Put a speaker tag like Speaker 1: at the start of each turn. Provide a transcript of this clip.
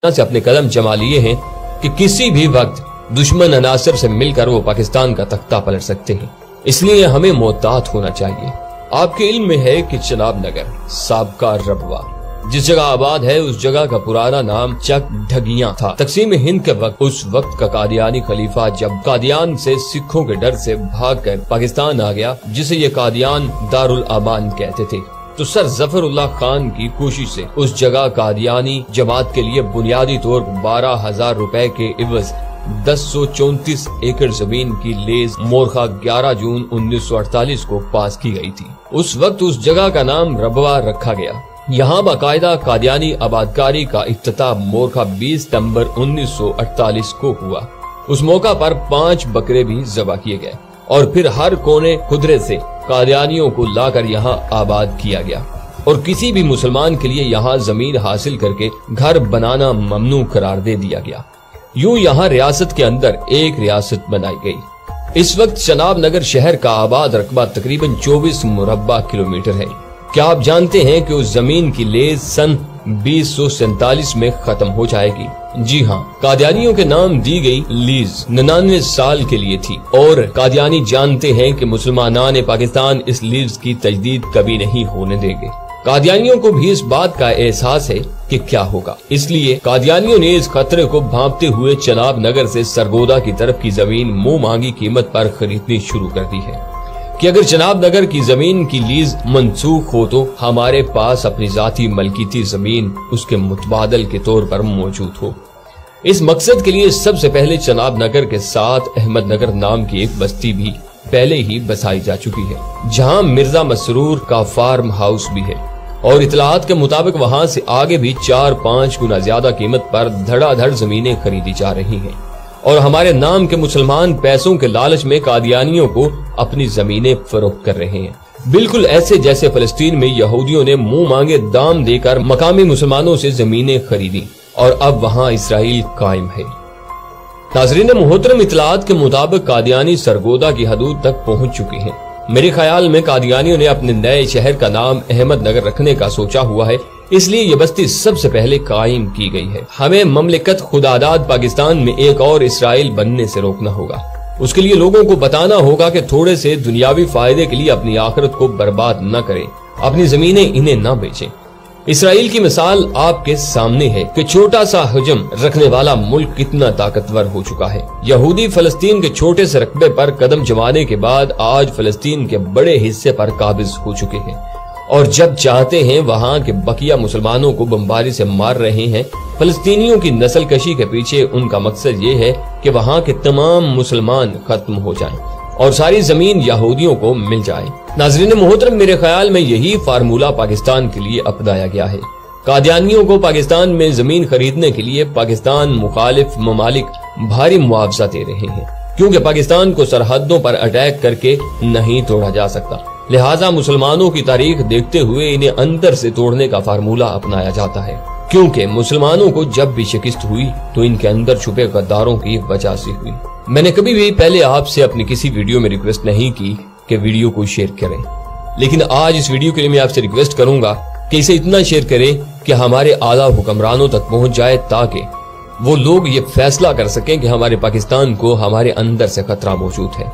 Speaker 1: से अपने कदम जमा लिए हैं कि किसी भी वक्त दुश्मन अनासर से मिलकर वो पाकिस्तान का तख्ता पलट सकते हैं। इसलिए हमें मोहतात होना चाहिए। आपके इल्म में है कि चनाब नगर साबका रबवा जिस जगह आबाद है, उस जगह का पुराना नाम चक ढगियां था। तकसीम हिंद के वक्त उस वक्त का कादियानी खलीफा जब कादियान से सिखों के डर से भागकर पाकिस्तान आ गया, जिसे ये कादियान दारुल अमान कहते थे, तो सर जफरुल्लाह खान की कोशिश से उस जगह कादियानी जमात के लिए बुनियादी तौर पर 12,000 रुपए के इवज 1034 एकड़ जमीन की लेज मोरखा 11 जून 1948 को पास की गई थी। उस वक्त उस जगह का नाम रबवा रखा गया। यहाँ बाकायदा कादियानी आबादकारी का इफ्तिताह मोरखा 20 सितंबर 1948 को हुआ। उस मौका पर 5 बकरे भी ज़बह किए गए और फिर हर कोने खुदरे से कादियानियों को लाकर यहाँ आबाद किया गया और किसी भी मुसलमान के लिए यहाँ जमीन हासिल करके घर बनाना ममनू करार दे दिया गया। यूं यहाँ रियासत के अंदर एक रियासत बनाई गई। इस वक्त चनाब नगर शहर का आबाद रकबा तकरीबन 24 मुरब्बा किलोमीटर है। क्या आप जानते हैं कि उस जमीन की लेज सन 2047 में खत्म हो जाएगी? जी हाँ, कादियानियों के नाम दी गई लीज 99 साल के लिए थी और कादियानी जानते हैं कि मुसलमानान पाकिस्तान इस लीज की तजदीद कभी नहीं होने देंगे। कादियानियों को भी इस बात का एहसास है कि क्या होगा, इसलिए कादियानियों ने इस खतरे को भांपते हुए चनाब नगर से सरगोदा की तरफ की जमीन मुंह मांगी कीमत पर खरीदनी शुरू कर दी है कि अगर चनाब नगर की जमीन की लीज मंसूख हो तो हमारे पास अपनी जाती मलकीती जमीन उसके मुतबादल के तौर पर मौजूद हो। इस मकसद के लिए सबसे पहले चनाब नगर के साथ अहमद नगर नाम की एक बस्ती भी पहले ही बसाई जा चुकी है, जहां मिर्जा मसरूर का फार्म हाउस भी है और इतलात के मुताबिक वहां से आगे भी 4-5 गुना ज्यादा कीमत पर धड़ाधड़ जमीनें खरीदी जा रही हैं और हमारे नाम के मुसलमान पैसों के लालच में कादियानियों को अपनी जमीनें फरोख्त कर रहे हैं, बिल्कुल ऐसे जैसे फलस्तीन में यहूदियों ने मुंह मांगे दाम देकर मकामी मुसलमानों से जमीनें खरीदी और अब वहां इसराइल कायम है। नाज़रीन मोहतरम, इतलात के मुताबिक कादियानी सरगोदा की हदूद तक पहुंच चुके हैं। मेरे ख्याल में कादियानियों ने अपने नए शहर का नाम अहमद नगर रखने का सोचा हुआ है, इसलिए ये बस्ती सबसे पहले कायम की गई है। हमें ममलिकत खुदादाद पाकिस्तान में एक और इसराइल बनने से रोकना होगा। उसके लिए लोगों को बताना होगा कि थोड़े से दुनियावी फायदे के लिए अपनी आखिरत को बर्बाद न करें, अपनी जमीनें इन्हें न बेचें। इसराइल की मिसाल आपके सामने है कि छोटा सा हजम रखने वाला मुल्क कितना ताकतवर हो चुका है। यहूदी फलस्तीन के छोटे से रकबे पर कदम जमाने के बाद आज फलस्तीन के बड़े हिस्से पर काबिज हो चुके हैं और जब चाहते हैं वहां के बकिया मुसलमानों को बमबारी से मार रहे हैं। फलस्तीनियों की नस्ल कशी के पीछे उनका मकसद ये है कि वहां के तमाम मुसलमान खत्म हो जाएं और सारी जमीन यहूदियों को मिल जाए। नाज़रीन मोहतरम, मेरे ख्याल में यही फार्मूला पाकिस्तान के लिए अपनाया गया है। कादियानियों को पाकिस्तान में जमीन खरीदने के लिए पाकिस्तान मुखालिफ ममालिक भारी मुआवजा दे रहे हैं, क्योंकि पाकिस्तान को सरहदों पर अटैक करके नहीं तोड़ा जा सकता। लिहाजा मुसलमानों की तारीख देखते हुए इन्हें अंदर से तोड़ने का फार्मूला अपनाया जाता है, क्योंकि मुसलमानों को जब भी शिकस्त हुई तो इनके अंदर छुपे गद्दारों की वजह से हुई। मैंने कभी भी पहले आपसे अपनी किसी वीडियो में रिक्वेस्ट नहीं की कि वीडियो को शेयर करें, लेकिन आज इस वीडियो के लिए मैं आपसे रिक्वेस्ट करूंगा कि इसे इतना शेयर करें कि हमारे आला हुक्मरानों तक पहुंच जाए, ताकि वो लोग ये फैसला कर सकें कि हमारे पाकिस्तान को हमारे अंदर से खतरा मौजूद है।